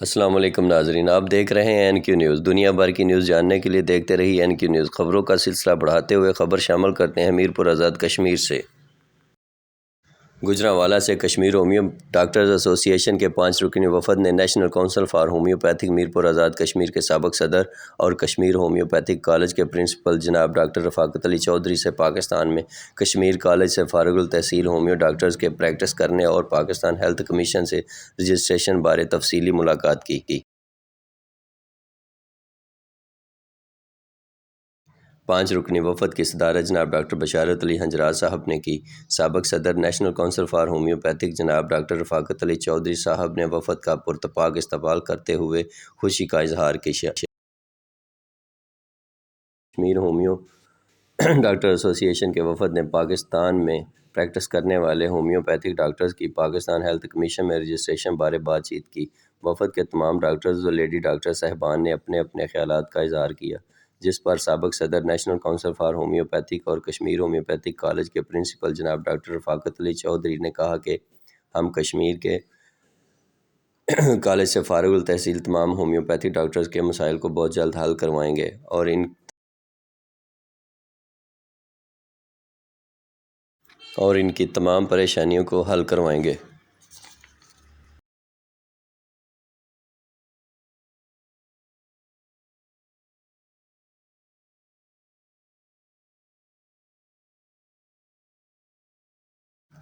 السلام علیکم ناظرین، آپ دیکھ رہے ہیں NQ نیوز۔ دنیا بھر کی نیوز جاننے کے لیے دیکھتے رہیے NQ نیوز۔ خبروں کا سلسلہ بڑھاتے ہوئے خبر شامل کرتے ہیں میرپور آزاد کشمیر سے۔ گوجرانوالہ سے کشمیر ہومیو ڈاکٹرز ایسوسی ایشن کے 5 رکنی وفد نے national council for homeopathic Mirpur Azad Kashmir کے سابق صدر اور کشمیر ہومیوپیتھک کالج کے پرنسپل جناب ڈاکٹر رفاقت علی چودھری سے پاکستان میں کشمیر کالج سے فارغ التحصیل ہومیو ڈاکٹرز کے پریکٹس کرنے اور پاکستان ہیلتھ کمیشن سے رجسٹریشن بارے تفصیلی ملاقات کی۔ 5 رکنی وفد کی صدارت جناب ڈاکٹر بشارت علی ہنجراج صاحب نے کی۔ سابق صدر نیشنل کونسل فار ہومیوپیتھک جناب ڈاکٹر رفاقت علی چودھری صاحب نے وفد کا پرتپاک استقبال کرتے ہوئے خوشی کا اظہار کیا۔ کشمیر ہومیو ڈاکٹر ایسوسی ایشن کے وفد نے پاکستان میں پریکٹس کرنے والے ہومیوپیتھک ڈاکٹرز کی پاکستان ہیلتھ کمیشن میں رجسٹریشن بارے بات چیت کی۔ وفد کے تمام ڈاکٹرز اور لیڈی ڈاکٹر صاحبان نے اپنے اپنے خیالات کا اظہار کیا، جس پر سابق صدر نیشنل کونسل فار ہومیوپیتھک اور کشمیر ہومیوپیتھک کالج کے پرنسپل جناب ڈاکٹر رفاقت علی چودھری نے کہا کہ ہم کشمیر کے کالج سے فارغ التحصیل تمام ہومیوپیتھک ڈاکٹرز کے مسائل کو بہت جلد حل کروائیں گے اور ان کی تمام پریشانیوں کو حل کروائیں گے۔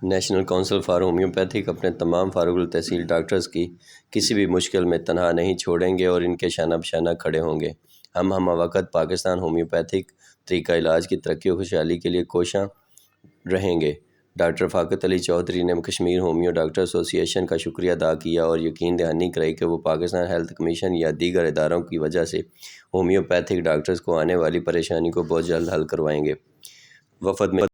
نیشنل کونسل فار ہومیوپیتھک اپنے تمام فارغ التحصیل ڈاکٹرز کی کسی بھی مشکل میں تنہا نہیں چھوڑیں گے اور ان کے شانہ بشانہ کھڑے ہوں گے۔ ہم وقت پاکستان ہومیوپیتھک طریقہ علاج کی ترقی و خوشحالی کے لیے کوشاں رہیں گے۔ ڈاکٹر رفاقت علی چودھری نے کشمیر ہومیو ڈاکٹر ایسوسی ایشن کا شکریہ ادا کیا اور یقین دہانی کرائی کہ وہ پاکستان ہیلتھ کمیشن یا دیگر اداروں کی وجہ سے ہومیوپیتھک ڈاکٹرز کو آنے والی پریشانی کو بہت جلد حل کروائیں گے۔ وفد میں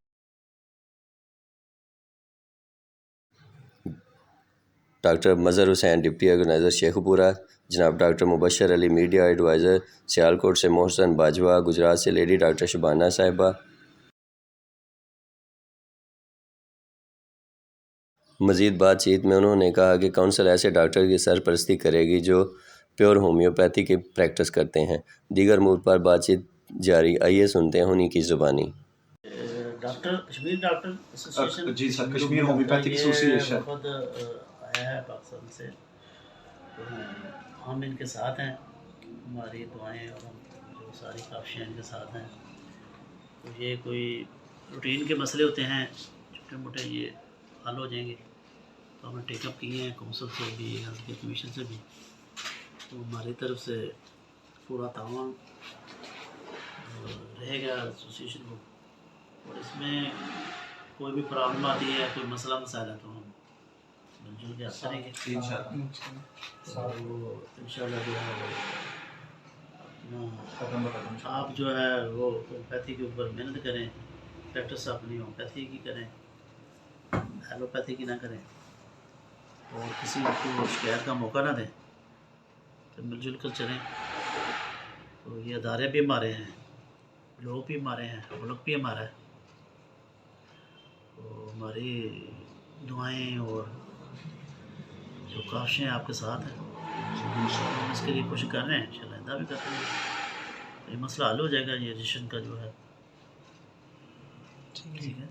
ڈاکٹر مظہر حسین ڈپٹی آرگنائزر شیخو پورہ، جناب ڈاکٹر مبشر علی میڈیا ایڈوائزر سیالکوٹ سے محسن باجوہ، گجرات سے لیڈی ڈاکٹر شبانہ صاحبہ۔ مزید بات چیت میں انہوں نے کہا کہ کونسل ایسے ڈاکٹر کی سرپرستی کرے گی جو پیور ہومیوپیتھی کی پریکٹس کرتے ہیں۔ دیگر امور پر بات چیت جاری، آئیے سنتے ہیں انہی کی زبانی۔ کشمیر ڈاکٹر ایسوسی ایشن جی سر، کشمیر ہومیوپیتھک ایسوسی ایشن وفد آیا ہے پاکستان سے، ہم ان کے ساتھ ہیں، ہماری دعائیں اور ہم جو ساری کاوشیں ان کے ساتھ ہیں۔ تو یہ کوئی روٹین کے مسئلے ہوتے ہیں چھوٹے موٹے، یہ حل ہو جائیں گے۔ تو ہم نے ٹیک اپ کیے ہیں کونسل سے بھی، ہیلتھ کیئر کمیشن سے بھی، تو ہماری طرف سے پورا تعاون رہے گا ایسوسی ایشن کو، اور اس میں کوئی بھی پرابلم آتی ہے، کوئی مسئلہ مسائل ہے تو ہم مل جل کے حل کریں گے انشاءاللہ۔ جو ہے آپ جو ہے وہ ہومیوپیتھی کے اوپر محنت کریں، پریکٹس اپنی ہومیوپیتھی کی کریں، ایلوپیتھی کی نہ کریں، اور کسی کو شکایت کا موقع نہ دیں، تو مل جل کر چلیں۔ تو یہ ادارے بھی ہمارے ہیں، لوگ بھی ہمارے ہیں، ملک بھی ہمارا ہے، تو ہماری دعائیں اور جو کاوشیں آپ کے ساتھ ہیں، ہم اس کے لیے کوشش کر رہے ہیں، انشاءاللہ آئندہ بھی کرتے ہیں۔ یہ مسئلہ حل ہو جائے گا، یہ رجسٹریشن کا جو ہے۔ ٹھیک ہے۔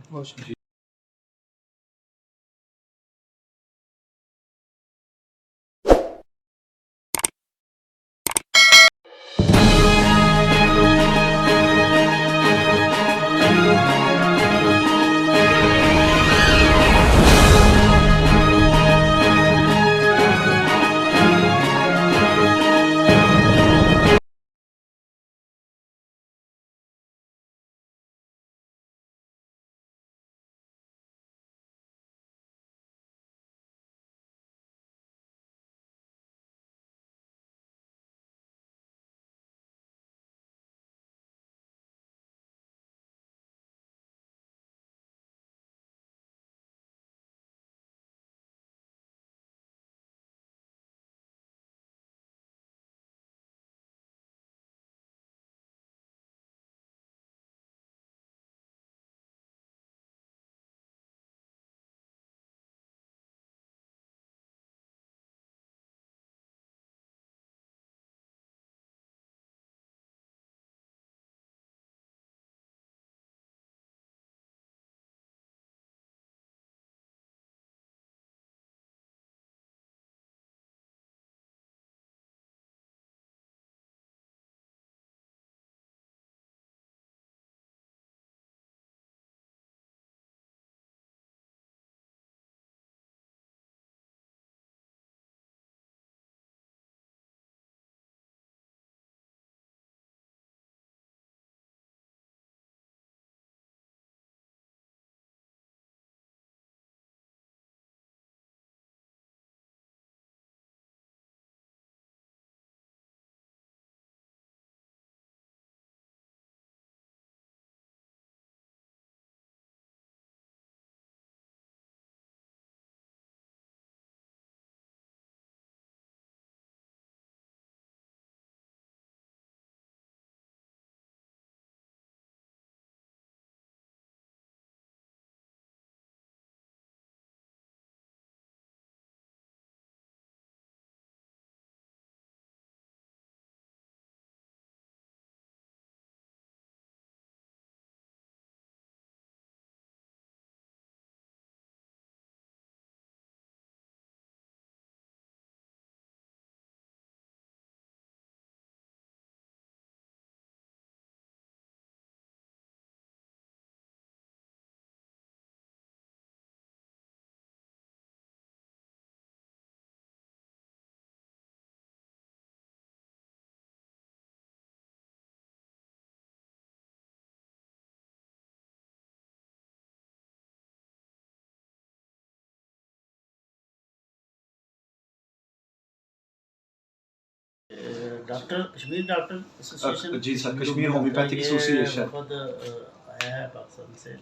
ڈاکٹر کشمیر ڈاکٹر ایسوسیشن جی سر، کشمیر ہومیوپیتھک ایسوسیشن خود آیا ہے پاکستان سے،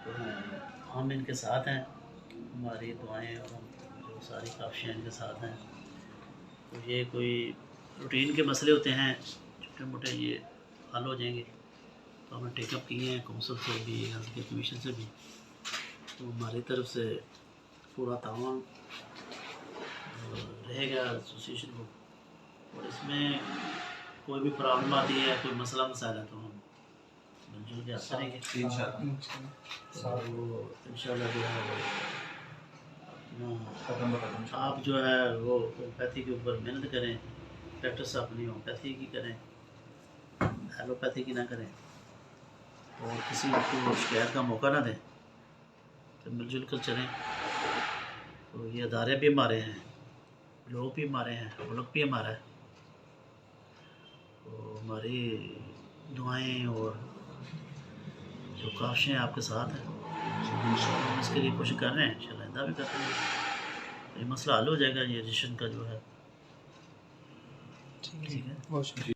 تو ہم ان کے ساتھ ہیں، ہماری دعائیں اور ہم جو ساری کاوشیں ان کے ساتھ ہیں. تو یہ کوئی روٹین کے مسئلے ہوتے ہیں چھوٹے موٹے، یہ حل ہو جائیں گے. تو ہم نے ٹیک اپ کیے ہیں کونسل سے بھی، ہیلتھ کیئر کمیشن سے بھی. تو ہماری طرف سے پورا تعاون رہے گا ایسوسیشن کو، اور اس میں کوئی بھی پرابلم آتی ہے، کوئی مسئلہ مسائل ہے تو ہم مل جل کے حل کریں گے اور وہ انشاءاللہ جو ہے وہ اپنا آپ جو ہے وہ ہومیوپیتھی کے اوپر محنت کریں، پریکٹس اپنی ہومیوپیتھی کی کریں، ایلوپیتھی کی نہ کریں، اور کسی کو شکایت کا موقع نہ دیں، تو مل جل کر چلیں. تو یہ ادارے بھی ہمارے ہیں، لوگ بھی ہمارے ہیں، ملک بھی ہمارا ہے. تو ہماری دعائیں اور جو کاوشیں آپ کے ساتھ ہیں، ہم اس کے لیے کوشش کر رہے ہیں، انشاءاللہ آئندہ بھی کرتے ہیں. یہ مسئلہ حل ہو جائے گا، یہ رجسٹریشن کا جو ہے. ٹھیک ہے.